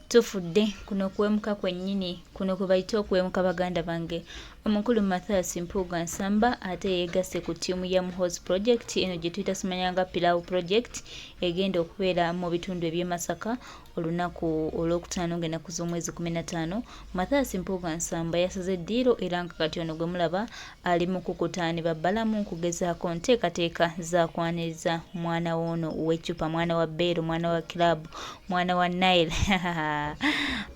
tufudde kuno kwemuka kwennyini kuno kwe bayita okwemuka baganda bange omukulu Masaka Mpuga Nsamba ate yeegasse ku ttiimu ya Muhoozi project eno gye tuyita simanyanga Pilau project egenda okubeera mu bitundu eby'e Masaka olunaku olwokutaano ng'ennaku z'omwezi 15. Masaka Mpuga Nsamba yasaze eddiiro era nga kati ono gwe mulaba ali mu kukutaani babbalamu kugezaako nteekateeka za kwaniriza mwana w'ono w'eccupa, mwana wa Beero, mwana wa Club, mwana wa Nile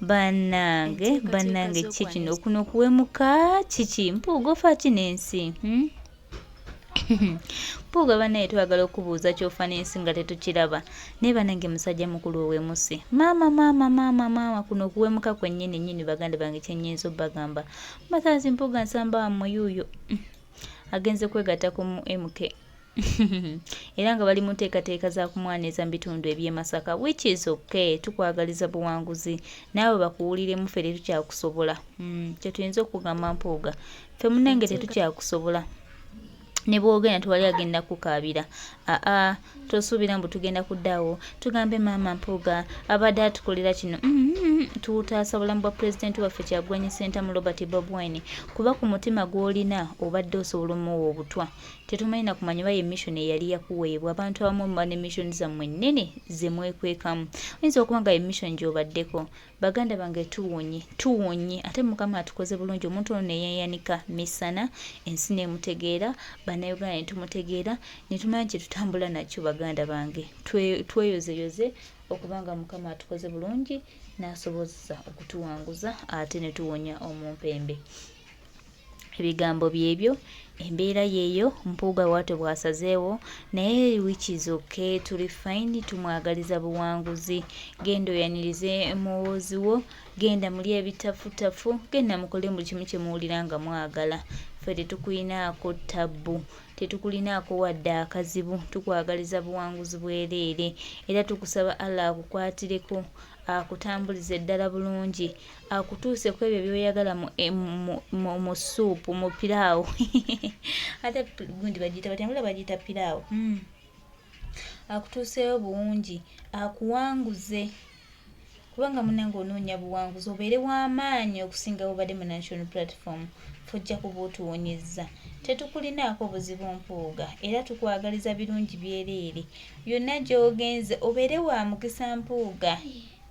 bannange kikino kuno kuwemuka kiki Mpuga ofa kinensi Mpuga bannaye twagala okubuuza ky'ofa n'ensi nga tetukiraba naye bannange musajja mukulu ow'emusi maama kuno okuwemuka kwennyini baganda bange kyennyinza obbagamba Masaka Mpuga Nsamba muyuuyo agenze kwegatta ku MK era nga bali mu nteekateeka za kumwaniriza mu bitundu eby'e Masaka, which is okay. Tukwagaliza buwanguzi naawe bakuwuliremu, ffe tetukyakusobola kyetuyinza okugamba Mpuga ffe munnange tetukyakusobola ne bwogenda tewali agenda kukaabira tosuubira mbu tugenda kuddaawo tugambe maama Mpuga abadde atukolera kino tuutaasa bulamu bwa pulezidenti waffe Kyagulanyi Ssentamu Robert Bob Wine kuba ku mutima gw'olina obadde osobola omuwa obutwa tetumanyi na kumanya oba ye mission eyali yakuweebwa abantu abamu muba ne mission zammwe nnene ze mwekwekamu oyinza okuba nga ye mission gy'obaddeko baganda bange tuwonye ate Mukama atukoze bulungi omuntu ono neyeyanika misana ensi nemutegeera bannayuganda ne tumutegeera ne tumanya kye tutambula nakyo baganda bange tweyozeyoze okubanga Mukama atukoze bulungi n'asobozesa okutuwanguza ate ne tuwonya omumpembe ebigambo byebyo embeera yeeyo Mpuga waate bwasazeewo naye which is okay, tuli fine, tumwagaliza buwanguzi genda oyanirize Muhoozi wo genda muli ebitafutafu genda mukole buli kimu kye muwulira nga mwagala ffe tetukulinaako tabbu tetukulinaako wadde akazibu tukwagaliza buwanguzi bwereere era tukusaba Allah akukwatireko akutambulize ddala bulungi akutuuse ku ebyo byoyagala mu suupu mu piraawo ate gundi bagiyita batambula bagiyita piraawo akutuuseyo bulungi akuwanguze kubanga munnange onoonya buwanguzi obeere w'amaanyi okusinga obadde mu national platform fojja kuba otuwonyezza tetukulinaako buzibu Mpuga era tukwagaliza birungi byereere byonna gy'ogenze obeere wa mukisa Mpuga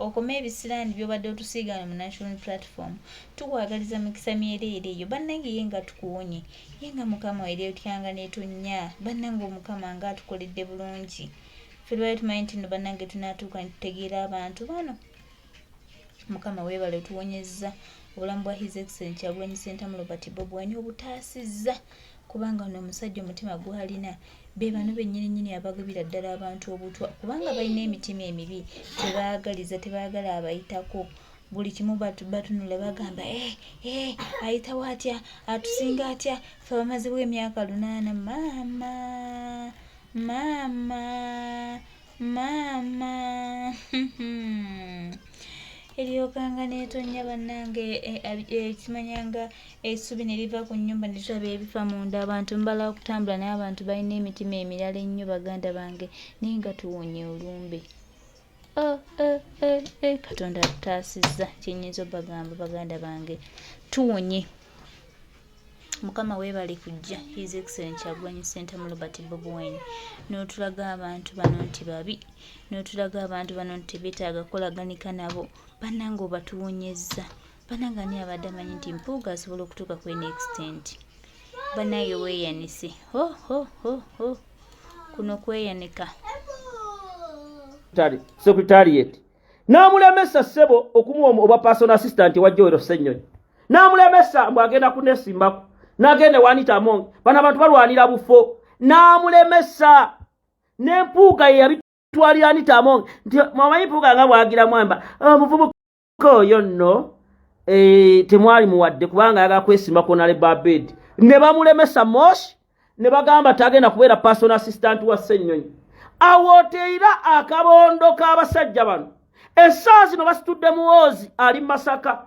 okome ebisiraani by'obadde otusiigana mu national platform tukwagaliza mukisa myereere eyo bannange ye nga tukuwonye ye nga Mukama ery'otyanga n'etonnya bannange omukama nga atukoledde bulungi ffe lwali tumanyi nti nno bannange tunaatuuka nitutegeera abantu bano Mukama weebale otuwonyezza obulamu bwa His Excellency Kyagulanyi Ssentamu Robert Bob Wine obutaasizza kubanga ono omusajja omutima gwalina be bano bennyini abagabira ddala abantu obutwa kubanga balina emitima emibi tebaagaliza tebaagala abayitako buli kimu batunula bagamba ayitawo atya atusinga atya ffe abamazibwa emyaka 8 maama eryokanga neetonya bannange ekimanyanga essubi ne liva ku nnyumba ne tulaba ebifa munda abantu mbala okutambula naye abantu balina emitima emirala ennyo baganda bange naye nga tuwonye olumbe Katonda atutaasizza kyennyinza obbagamba baganda bange tuwonye Mukama weebale kujja His Excellency Kyagulanyi Ssentamu Robert Bob Wine n'otulaga abantu bano nti babi n'otulaga abantu bano nti beetaaga kolaganika nabo bannange obatuwonyezza bannange ani abadde amanyi nti Mpuga asobola okutuuka ku eno extent bannange weeyanise kuno kweyanika Secretariat n'amulemesa ssebo okumuwa oba personal assistant wa Joel Ssennyonyi n'amulemesa mbu agenda kunesimbako n'agenda Wanita Among bano abantu balwanira bufo n'amulemesa ne Mpuga ye yabitwalira Anita Among nti mwamanyi Mpuga nga bwagira mwamba omuvubuka oyo nno temwali muwadde kubanga ayagala kwesimbako nale Babed ne bamulemesa moshi ne bagamba tagenda kubeera personal assistant wa Ssennyonyi awoteera akabondo k'abasajja bano essaawa zino basitudde Muhoozi ali Masaka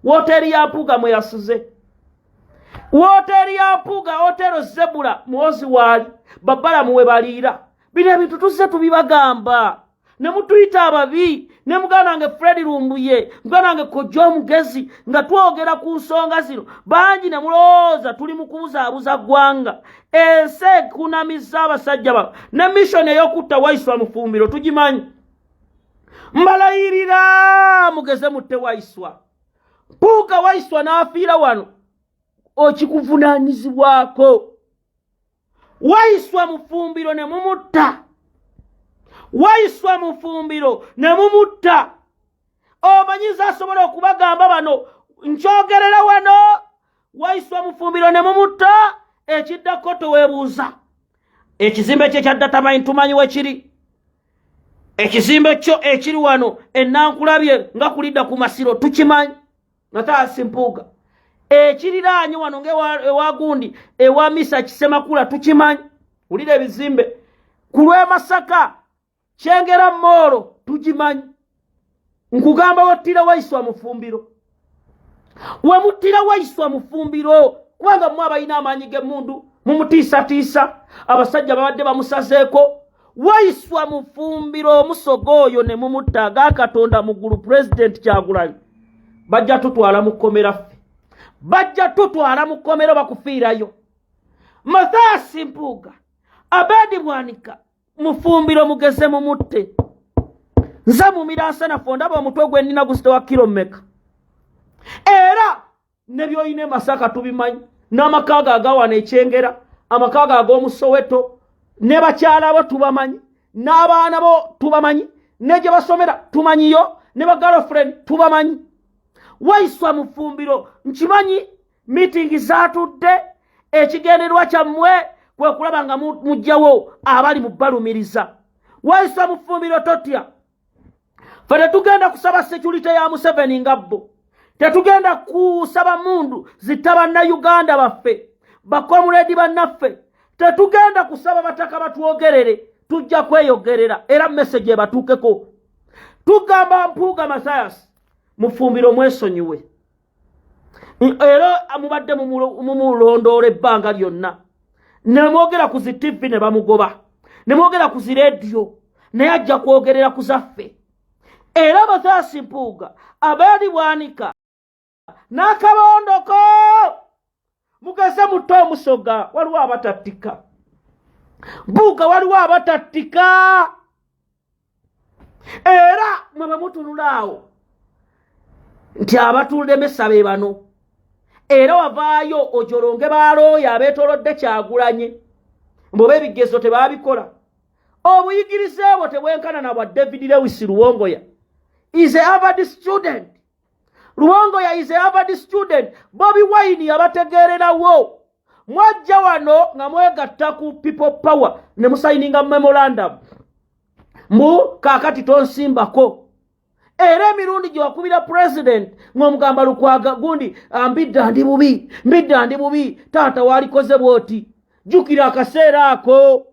woteeri ya Mpuga mwe yasuze woteeri ya Mpuga otero Zebula Muhoozi waali babbalamu we baliira bino ebintu tuzze tubibagamba ne mutuyita ababi ne muganda wange Fred Lumbuye muganda wange Kojja Omugezi nga twogera ku nsonga zino bangi ne mulowooza tuli mu kubuzaabuza ggwanga ensi ekunamizza abasajja babo ne mission ey'okutta Waiswa Mufumbiro tugimanyi mbalayirira mugeze mutte Waiswa Mpuga Waiswa n'afiira wano okikuvunaanyizibwako Waiswa Mufumbiro ne mumutta Waiswa Mufumbiro ne mumutta omanyiza asobola okubagamba bano nkyogerera wano Waiswa Mufumbiro ne mumutta ekiddako toweebuuza ekizimbe kye kya Datamanyi tumanyi wekiri ekizimbe kyo ekiri wano Enankulabye nga kulidda ku Masiro tukimanyi Nataasi Mpuga ekiriraanye wano ng'ewa Gundi ewa Misa Kisemakula tukimanyi ulira ebizimbe kulwe Masaka Kyengera Mmoolo tugimanyi nkugamba wattira Waiswa Mufumbiro wemuttira Waiswa Mufumbiro kubanga mmwe abalina amaanyi g'emmundu mumutiisatiisa abasajja babadde bamusazeeko Waiswa Mufumbiro omusogo oyo ne mumutta Katonda muggulu President Kyagulanyi bajja tutwala mu kkomera ffe bajja tutwala mu kkomera bakufiirayo Mathaasi Mpuga Abedi Bwanika Mufumbiro mugeze mumutte nze mumiransa naffe ndaba omutwe gwe nnina gusitowa kilo mmeka era ne by'oyina Masaka tubimanyi n'amakaaga agawana Ekyengera amakaaga ag'omu Soweto ne bakyala bo tubamanyi n'abaana bo tubamanyi ne gye basomera tumanyiyo ne ba girlfriend tubamanyi Waiswa Mufumbiro nkimanyi meeting zaatudde ekigendererwa kyammwe kwe kulaba nga mujjawo abali mu balumiriza Waiswa Mufumbiro totya fe tetugenda kusaba security ya Museveni nga bo tetugenda kusaba mundu zitaba na Uganda baffe bakomuledi bannaffe tetugenda kusaba bataka batwogerere tujja kweyogerera era message ebatuukeko tugamba Mpuga Mathias Mufumbiro mwesonyiwe era amubadde mumulondoole ebbanga lyonna ne mwogera ku zi TV ne bamugoba ne mwogera ku zi radio naye ajja kwogerera ku zaffe era Mathias Mpuga Abedi Bwanika n'akabondoko mugeze muto omusoga waliwo abatattika Mpuga waliwo abatattika era mwe bamutunulaawo nti abatulemesa be bano era wavaayo ojolonge balooya abeetolodde Kyagulanyi mboba ebigezo tebaabikola obuyigirize bwo tebwenkana na bwa David Lewis Luwongoya is a Harvard student Luwongoya is a Harvard student Bobi Wine yabategeererawo mwajja wano nga mwegatta ku people power ne musayininga memorandum mbu kaakati tonsimbako era emirundi gye wakubira president ng'omugamba Lukwaga Gundi mbidda ndi bubi taata walikoze bwoti jjukira akaseera ako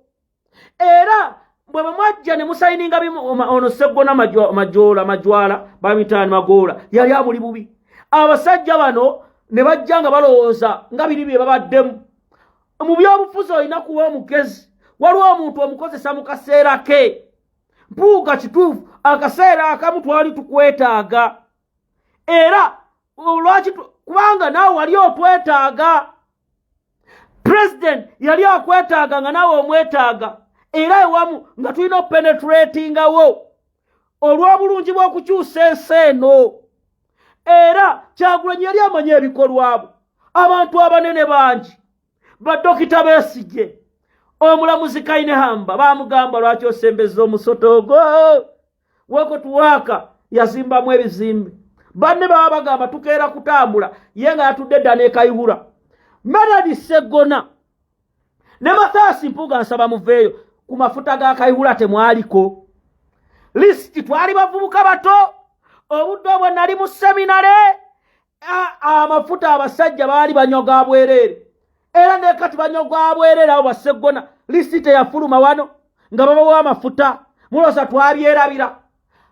era bwe mwajja ne musayininga ono Seggona Majwala bamitaani Magoola yali abuli bubi abasajja bano ne bajja nga balowooza nga biri bye babaddemu mu byobufuzi olina kuba omugezi waliwo omuntu omukozesa mu kaseera ke Mpuga kituufu akaseera akamu twali tukwetaaga era lwaki kubanga naawe wali otwetaaga president yali akwetaaga nga naawe omwetaaga era ewamu nga tulina openetratingawo olw'obulungi bw'okukyusa ensi eno era Kyagulanyi yali amanya ebikolwabo abantu abanene bangi badokita Besigye omulamuzi Kainehamba baamugamba lwaki osembeza omusotogo weko tuwaaka yazimbamu ebizimbe banne baba bagamba tukeera kutambula ye nga yatudde dda n'ekayihura Medadi Seggona ne Mathias Mpuga nsaba muveeyo ku mafuta ga kayihura temwaliko lisiti twali bavubuka bato obudde obwo nali mu seminare amafuta abasajja baali banyoga bwereere era ne kati banyoga bwereere abo Baseggona lisiti yafuluma wano nga babawa amafuta muloza twabyerabira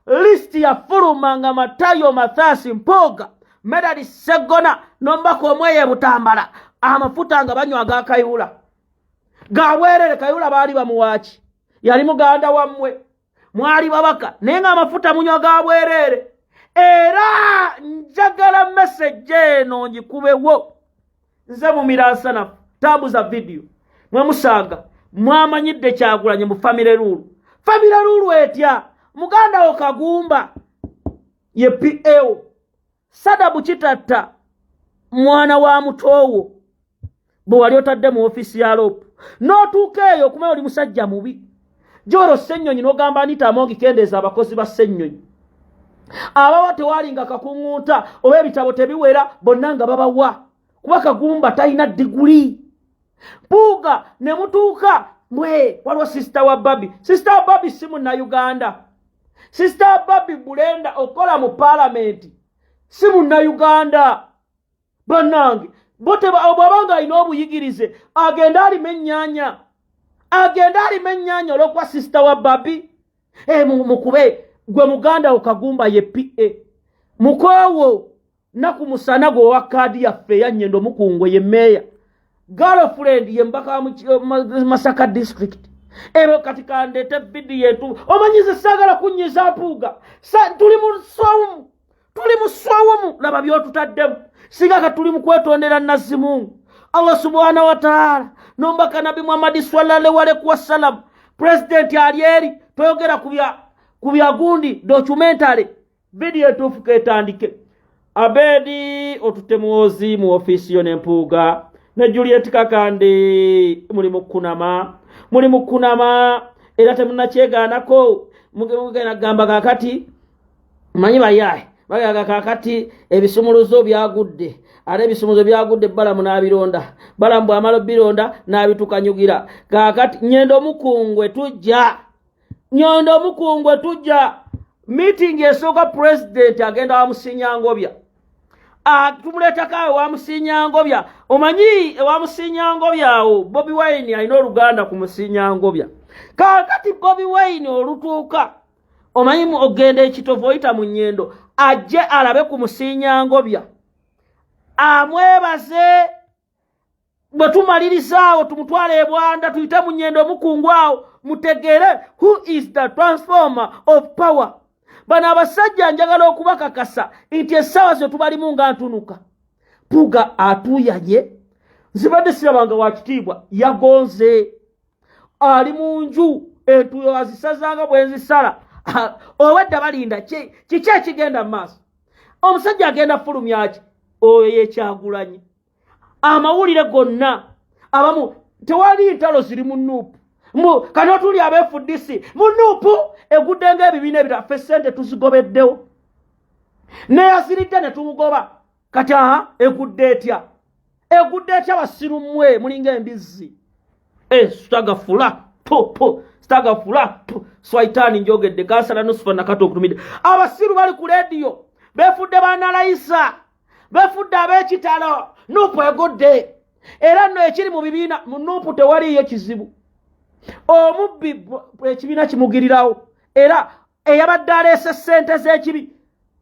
listi yafuluma nga Matayo Mathias Mpuga Medadi Seggona nombako omweye Butambala amafuta nga banywa aga kayihura gabwerere kayihura baali bamuwaaki yali muganda wammwe mwali babaka naye nga amafuta munywa ga bwerere. Era njagala message eno ngikubewo nze mu Miransanafu tambuza video mwe musaaga mwamanyidde Kyagulanyi mu famire rulu. Famire rulu etya muganda Okagumba ye PO Sadabu Kitatta mwana wa Mutowo bwe wali otadde mu ofisi ya lopu n'otuuka eyo okumanya oli musajja mubi. Joro Ssennyonyi n'ogamba Anita Amongi kendeeza abakozi ba Ssennyonyi abawa tewalinga kakuŋŋunta oba ebitabo tebiwera bonna nga babawa kuba Kagumba talina diguli. Mpuga ne mutuuka mwe waliwo sister wa Babi. Sister wa Babi si Munnayuganda. Sister wa Babi Bulenda okola mu parliament si Munnayuganda. Bannange bote bw'abanga alina obuyigirize agenda alima ennyanya. Agenda alima ennyanya olw'okuba sister wa Babi. Mukube gwe muganda Okagumba ye PA. Mukowo naku musana gwe wa kaadi yaffe ya Nnyendo Mukungwe ye meya. Girlfriend ye mbaka Masaka district. Ero katika ndete video yetu. Omanyize sagala kunyiza Mpuga. Tuli mu swawumu laba byotutaddemu. Sigaka tuli mu kwetondera Nazimungu. Allah subhanahu wa ta'ala nombaka Nabi Muhammad sallallahu alaihi wasallam. President Alieri toyogera kubya gundi documentary video etufuka etandike. Abedi otute Muhoozi mu ofisi yo Mpuga ne Juliet Kakande muli mu kunama era temunakyegaanako mugenda gamba kakati manyi bayaye bagaga kakati ebisumuluzo byagudde ate ebisumuluzo byagudde Balamu n'abironda Balamu bw'amala bironda n'abitukanyugira kakati Nnyendo Mukungwe tujja meeting esooka president agenda wa Musinyangobya. Tumuleta kawe wa Musinyangobya. Omanyi wa Musinyangobya Bobi Wine alina oluganda ku Musinyangobya. Kakati Bobi Wine olutuuka omanyi ogenda ekitovu oyita mu Nnyendo ajje alabe ku Musinyangobya amwebaze bwe tumalirizawo tumutwale Bwanda tuyite mu Nnyendo Mukungwe awo mutegere who is the transformer of power. Bana abasajja njagala okubakakasa nti essaawa ze tubalimu nga ntunuka. Mpuga atuyanye nzibadde sirabanga wa Kitibwa yagonze ali mu nju entuyo azisazanga bwenzisala owedda balinda kiki ekigenda mu maaso. Omusajja agenda fulumya ki oyo ye Kyagulanyi. Amawulire gonna abamu tewali ntalo ziri mu Nuupu kano tuli abefuddisi mu Nuupu egudde ng'ebibiina ebiraffe ssente tuzigobeddewo neyaziridde ne tumugoba kati egudde etya basiru mmwe mulinga embizzi stagafula swaitaani njogedde gansala nusufa nakato okutumidde. Abasiru bali ku leediyo befudde banalayisa befudde ab'ekitalo Nuupu egudde era nno ekiri mu bibiina mu Nuupu tewaliyo kizibu. Omubbi ekibiina kimugirirawo era eyabadde aleese ssente z'ekibi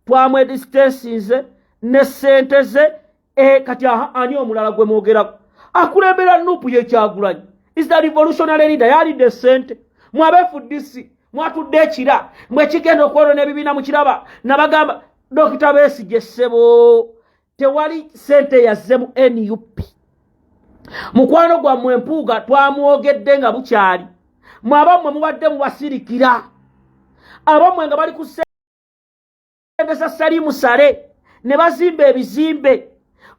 twamwedistansinze ne ssente ze kati ani omulala gwe mwogerako akulembera Nuupu ye Kyagulanyi is the revolutionary leader yalidde ssente mwabefuddisi mwatudde ekira mwekigenda okwolona ebibiina mu kiraba nabagamba Dr. Besigye ssebo tewali ssente yazze mu NUP. Mukwano gwammwe Mpuga twamwogedde nga bukyali mwabamwe mubadde mubasirikira abamwe nga bali ku ssente za Salimu Sale ne bazimba ebizimbe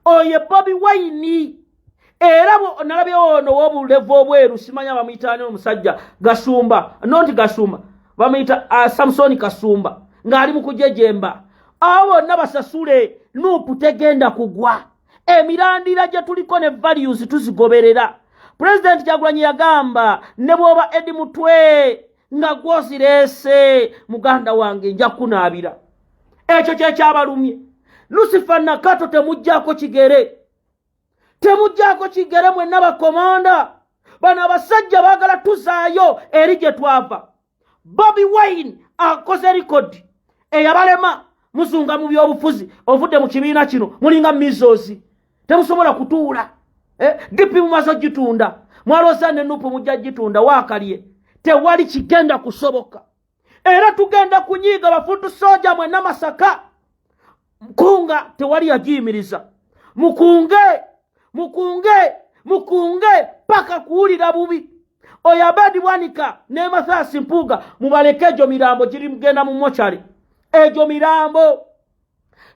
oye Bobi Wine era nalabye ono w'obulevu obweru simanya bamuyita omusajja Gasumba nonti Gasumba bamuyita Samsoni Kasumba ng'ali mu kujejemba abo bonna basasule Nuupu tegenda kugwa. Emirandira gye tuliko ne values tuzigoberera. President Kyagulanyi yagamba ne bwoba Edi Mutwe nga gwozirese muganda wange nja kunaabira. Ekyo kye kyabalumye. Lucifer Nakato temujjaako kigere mwenna bakomanda. Bano abasajja baagala tuzaayo eri gye twava. Bobi Wine akoze record eyabalema muzunga mu byobufuzi ovudde mu kibiina kino mulinga Muhoozi. Temusobola kutuula dipi mumazo gitunda mwaloza ne Nuupu mujja gitunda wakalye tewali kigenda kusoboka. era tugenda kunyiiga bafutu soja mwenna Masaka mkunga tewali yagiyimiriza mukunge paka kuwulira bubi oyo Abedi Bwanika ne Masaka Mpuga mubaleke ejo mirambo giri mugenda mu mochari ejo mirambo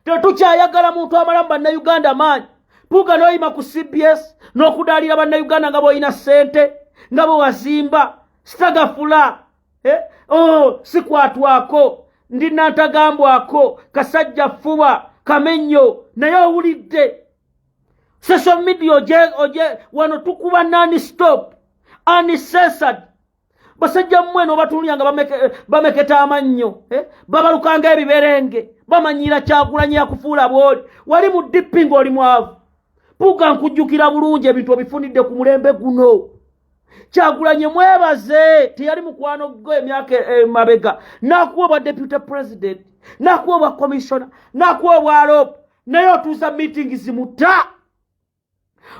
tetukyayagala muntu amala mu bannayuganda maanyi Mpuga noyima ku CBS n'okudaalira bannayuganda nga boyina ssente nga bo wazimba sitagafula sikwatwako ndi nantagambwako kasajja fuba kamenyo naye owulidde social media oje wano tukuba non-stop uncensored basajja mmweno batulya nga bameketa amannyo babalukanga ebiberenge bamanyira Kyagulanyi yakufuula bwoli wali mu dipping oli mwavu Mpuga nkujjukira bulungi ebintu obifunidde ku mulembe guno Kyagulanyi mwebaze teyali mukwano gwe emyaka mabega nakuwa bwa deputy president nakuwa bwa commissioner nakuwa bwa rope naye otuusa meeting zimuta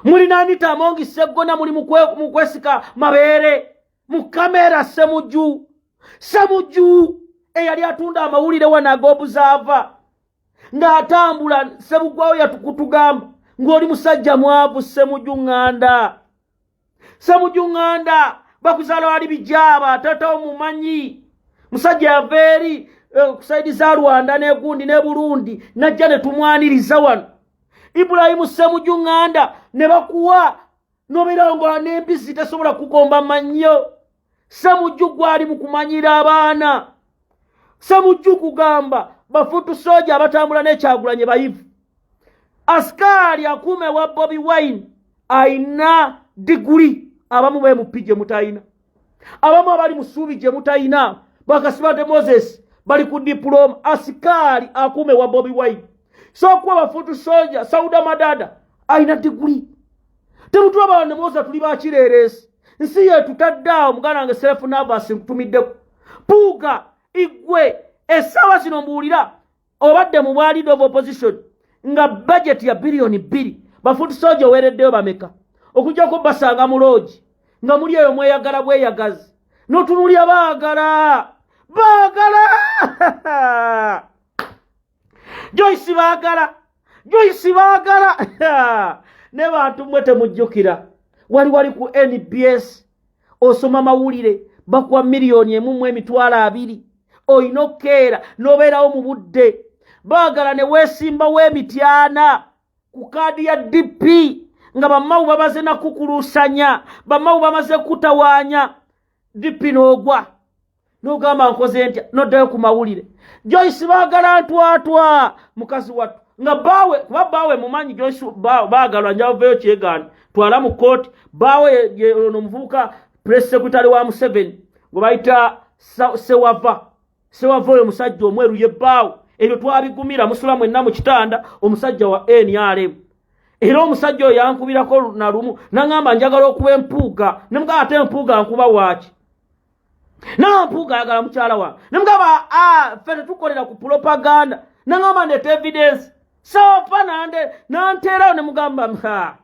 mulina Anita Amongi Seggona muli mukwesika mabeere mu kamera Semujju eyali atunda amawulire wanag'obuzaava ng'atambula Sebugwawo yatukutugamba ng'oli musajja mwavu Semujju ŋŋanda bakuzaala wali bijaba tata omumanyi musajja yaveeri kusaidi za Rwanda n'egundi ne Burundi najja ne tumwaniriza wano Ibrahimu Semujju ŋŋanda ne bakuwa nobeerangola n'embisi tesobola kugomba mannyo Semujju gwali mu kumanyira abaana Semujju kugamba bafutu soja abatambula n'Ekyagulanyi bayivu askari akume wa Bobi Wine aina degree abamu be mupije mutaina abamu abali musubi je mutaina bakasibate Moses bali ku diploma askari akume wa Bobi Wine so kwa bafutu soja Sauda Madada aina degree temutu abane Moses tuli bakireresi nsi yetu taddaawo mugana nge self nervous nkutumiddeko Mpuga igwe esawa zino mbuulira obadde mu bwa leader of opposition nga budget ya bilioni 2 bafutu soja wereddeyo bameka okujjako basanga mu lodge nga muli eyo mweyagala bweyagazi n'otunulya baagala Joyce baagala ne bantu mwe temujjukira wali ku NBS osoma mawulire bakuwa milioni 1.2 oyina okkeera n'obeerawo mu budde baagala ne weesimba w'emityana ku kaadi ya DP nga bamawu bamaze nakukulusanya bamawu bamaze kutawaanya DP n'ogwa n'ogamba nkoze ntya n'oddayo ku mawulire Joyce baagala ntwatwa mukazi wattu nga kuba baawe mumanyi Joyce baagalwa njavayo kyegaana twala mu kooti baawe ono muvubuka press secretary wa Museveni gwe bayita Sewava oyo musajja omweru ye baawe ebyo twabigumira musula mwenna mu kitanda omusajja wa NRM era omusajja oyo yankubirako na lumu nangamba njagala okuba Mpuga nemugamba ate Mpuga nkuba waaki na Mpuga ayagala mukyala wange nemugamba ffe tukolera ku propaganda nangamba ndeta evidence sofa nanteerawo nemugamba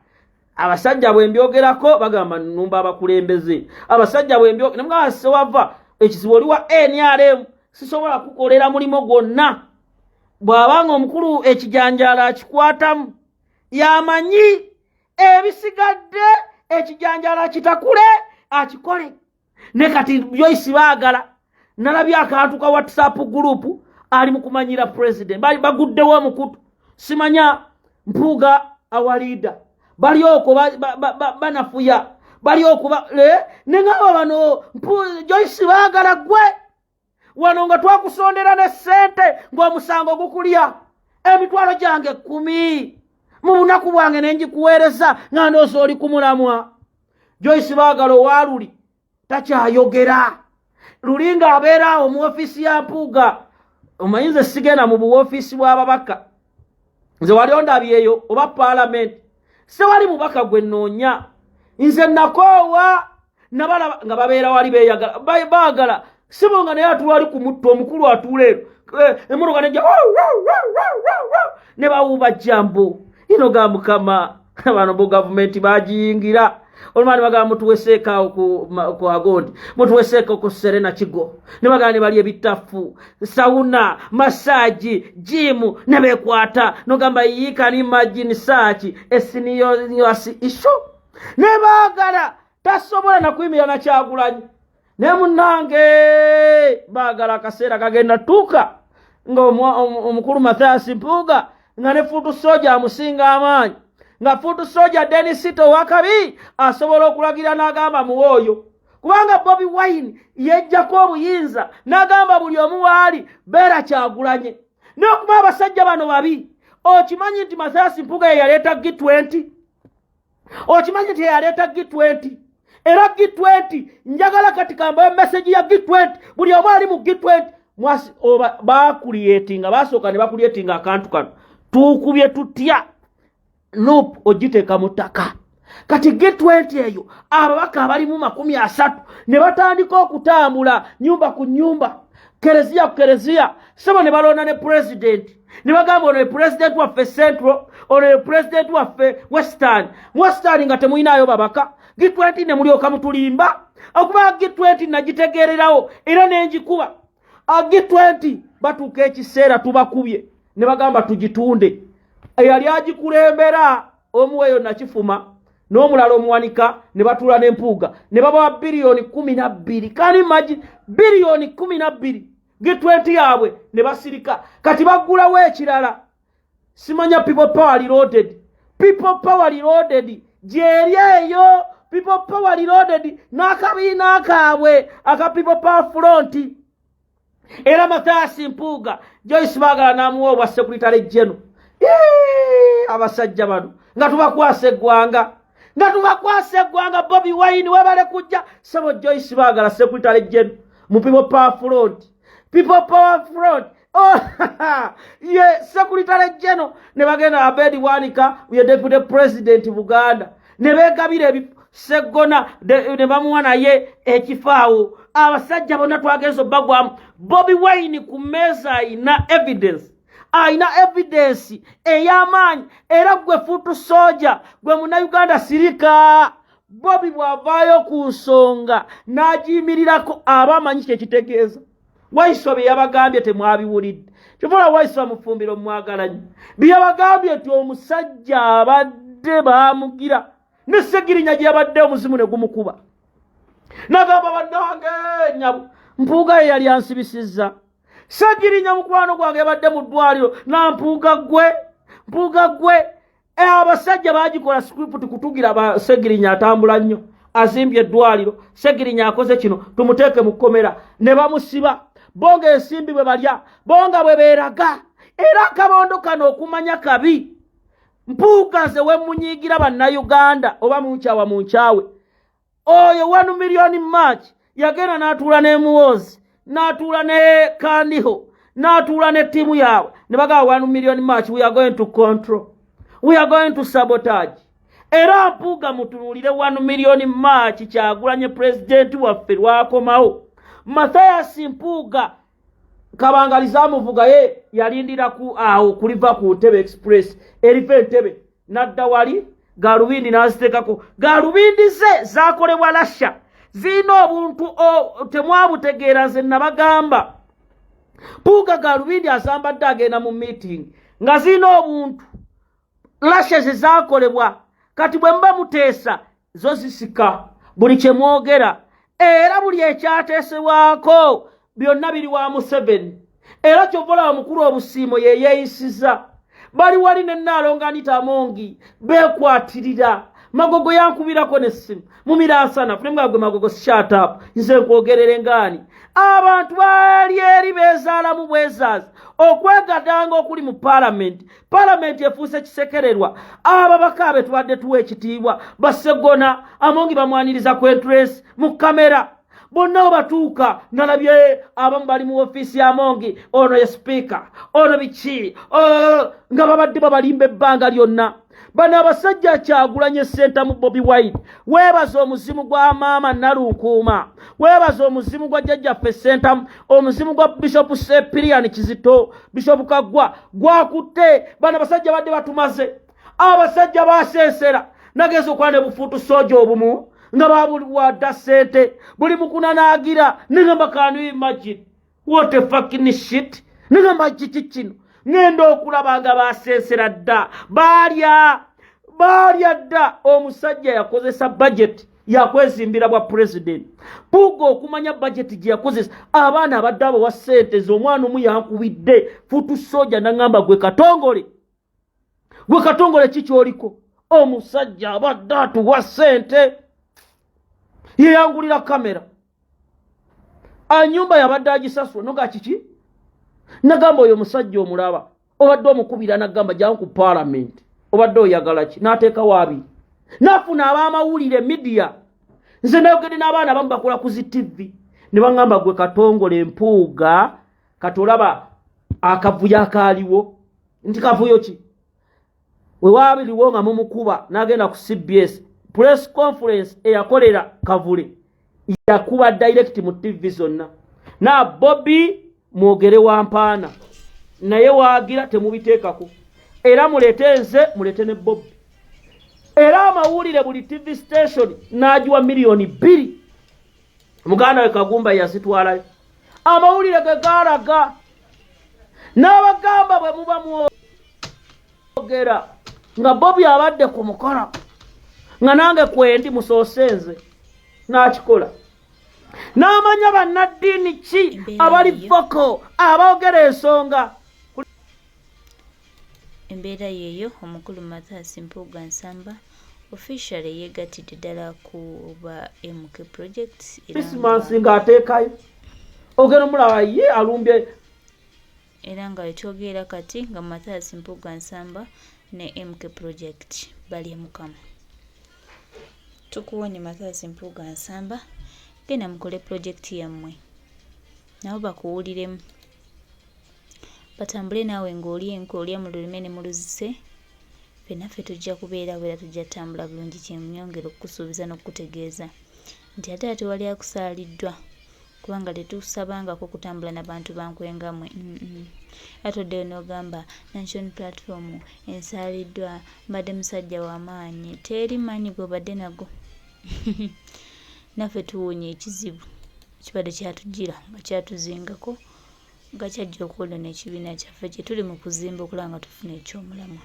abasajja bwembyogerako bagamba nnumba abakulembeze abasajja bwembyogerako nemugamba Sewava ekizibu oli wa NRM sisobola kukolera mulimo gwonna bw'abanga omukulu ekijanjaala akikwatamu yamanyi ebisigadde ekijanjaala kitakule akikole ne kati Joyce baagala nalabye akantu ka WhatsApp group ali mu kumanyira president bali baguddewo omukutu simanya Mpuga awalida bali oko banafuya bali oko nengaba bano Joyce baagala gwe wano nga twakusondera ne ssente ng'omusango gukulya emitwalo gyange 10 mu bunaku bwange ne njikuweereza nga ndoozi oli ku mulamwa Joyce baagala owaaluli takyayogera luli ng'abeera awo mu ofiisi ya Mpuga omanyi nze sigenda mu buwoofiisi bw'ababaka nze wali ondabyeyo oba paalamenti sewali mubaka gwe nnoonya nze nakoowa nabalaba nga babeera wali beeyagala baagala sibonga naye atwali ku mutto omukulu atuuleero emmotoka nejja ne bawuuba jambo ino ga Mukama bano bo gavumenti bagiyingira olumani bagamba mutuweseeka ku agondi mutuweseeka ku Serena Kigo ne bagamba ne bali ebitafu sauna massage gym ne bekwata nogamba you can imagine such a senior issue ne bagala tasobola na kuyimira na Kyagulanyi ne munnange bagala akaseera kagenda tuka nga omukulu Mathias Mpuga nga ne futu soja amusinga amaanyi nga futu soja Denisito wakabi asobola okulagira n'agamba muwoyo kubanga Bobi Wine yejjako obuyinza n'agamba buli omu waali beera Kyagulanyi n'okuba abasajja bano babi okimanyi nti Mathias Mpuga yaleeta G20 okimanyi nti yaleeta G20 era G20 njagala kati kamba message ya G20 buli omu ali mu G20 mwasi oba bakuliyetinga basooka ne bakuliyetinga akantu kano tukubye tutya loop ogiteeka mu ttaka kati G20 eyo ababaka abalimu 30 ne batandika okutambula nyumba ku nyumba kereziya ku kereziya sebo ne balonda ne president ne bagamba ono president waffe central ono president waffe western nga temuyinayo babaka G20 ne mulyoka mutulimba okuba G20 nagitegererawo era nenjikuba G20 batuuka ekiseera tubakubye ne bagamba tugitunde eyali agikulembera omuweyo nakifuma n'omulala omuwanika ne batula n'empuuga ne babawa biliyoni 12 kani maji biliyoni 12 G20 yaabwe ne basirika kati bagulawo ekirala simanya people power reloaded jeri eyo people power reloaded n'akabiina akaabwe aka people power front era Mathias Mpuga Joyce Bagala n'amuwa obwa secretary general abasajja bano nga tubakwase eggwanga Bobi Wine webale kujja sabo Joyce Bagala secretary general mu people power front oh secretary general ne bagenda Abedi Wanika ye deputy president Buganda ne begabira Segona ne bamuwa naye ekifaawo abasajja bonna twagenzo bagwamu Bobi Wine ku meza ayina evidence ey'amaanyi era gwe futu soja gwe muna Uganda sirika Bobi bwavaayo ku nsonga n'agiyimirirako abamanyi kyekitegeeza Waiswa bye yabagambye temwabiwulidde kyova Waiswa mufumbiro mwagalanyi bye yabagambye nti omusajja abadde baamugira ne Segirinya gye yabadde omuzimu ne gumukuba nagamba bannange nyabu Mpuuga ye yali ansibisizza Segirinya mukwano gwange yabadde mu ddwaliro na Mpuuga gwe abasajja bagikola script kutugira Segirinya atambula nnyo azimbye eddwaliro Segirinya akoze kino tumuteeke mu kkomera ne bamusiba bonga ensimbi bwe balya bonga bwe beeraga era akabondo kano okumanya kabi Mpuuga nze we munyiigira bannayuganda oba munkyawa munkyawe oyo 1 million march yagenda n'atuula ne Muhoozi n'atuula ne Kandiho n'atuula ne tiimu yaabwe ne bagamba 1 million march we are going to control we are going to sabotage era Mpuuga mutunuulire 1 million march Kyagulanyi president waffe lwakomawo Mathias Mpuuga kabangaliza muvuga ye yalindira ku awo kuliva ku Ntebe express eriva Entebbe nadda wali galubindi n'azitekako galubindi ze zakolebwa Russia zino obuntu temwabutegeera nze nabagamba Mpuuga galubindi azambadde agenda mu meeting nga zino obuntu Russia ze zakolebwa kati bwe mba muteesa zo zisika buli kye mwogera era buli ekyateesebwako byonna biri wa Museveni era kyovola omukulu obusiimo ye yeeyisiza bali wali ne Nnaalonga Anita Amongi beekwatirira magogo yankubirako n'essimu mumiransana fune mwagwe magogo shut up nze nkwogerere ngaani abantu bali eri beezaalamu bwezaazi okwegadanga okuli mu palamenti efuuse kisekererwa ababaka abe tubadde tuwa ekitiibwa Basegona Amongi bamwaniriza ku entrance mu kamera bonna batuuka nalabye abamu bali mu ofiisi ya Amongi ono ye speaker ono biki nga babadde babalimba ebbanga lyonna bano abasajja Kyagulanyi senta mu Bobi Wine weebaza omuzimu gwa maama Nalunkuuma weebaza omuzimu gwa jjajjaffe senta omuzimu gwa Bishop Sepirian Kizito Bishop Kaggwa gwakutte bano abasajja badde batumaze abasajja baasensera nagezo kwane bufutu sojo obumu nga babuwadda ssente buli mukunanaagira nengamba kanu imagine what a fucking shit nengamba kiki kino ngenda okulaba nga basensera dda baalya dda omusajja yakozesa budget yakwezimbira bwa president Mpuga okumanya budget gye yakozesa abaana abadde abo wa ssente z'omwana omu yankubidde futu soja nangamba gwe katongole kikyoliko omusajja abadde atuwa ssente yeyangulira kamera anyumba yabadde agisasula noga kiki nagamba oyo musajja omulaba obadde omukubira nagamba jangu ku parliament obadde oyagala ki n'ateeka waabi nafuna ab'amawulire media nze nayogedde n'abaana abamu bakola ku zi TV ne baŋŋamba gwe katongole Mpuga katolaba akavuyo akaaliwo nti kavuyo ki we waabiriwo nga mumukuba n'agenda ku CBS press conference eyakolera kavule yakuba direct mu TV zonna na Bobby mwogere wampaana naye waagira temubiteekako era mulete ne Bobby era amawulire buli TV station n'agiwa milioni 2 muganda we Kagumba yazitwalayo amawulire ge gaalaga n'abagamba bwe muba mwogera nga Bobby abadde ku mukolo nga nange kwendi musoosenze n'akikola n'amanya bannaddiini ki abali voko abaogera ensonga embeera yeeyo omukulu Masaka Mpuga Nsamba officially yeegattidde ddala ku ba MK project Christmas ng'ateekayo ogera omulaba ye alumbye era nga ekyogera kati nga Masaka Mpuga Nsamba ne MK project bali mukama tukuwone Masaka Mpuga Nsamba genda mukole project yammwe nabo bakuwuliremu batambule naawe ng'oli enkolya mu lulime ne mu luzise fenaffe tujja kubeera bwera tujja tambula bulungi kyemyongera okukusuubiza n'okukutegeeza nti ate tewali akusaaliddwa kubanga tetusabangako kutambula n'abantu bankwengamwe atoddeyo n'ogamba Nation Platform ensaaliddwa mbadde musajja w'amaanyi teri maanyi gw'obadde nago naffe tuwonye ekizibu kibadde kyatujjira nga kyatuzingako nga kyajja okwolona ekibiina kyaffe kye tuli mu kuzimba okulaba nga tufuna eky'omulamu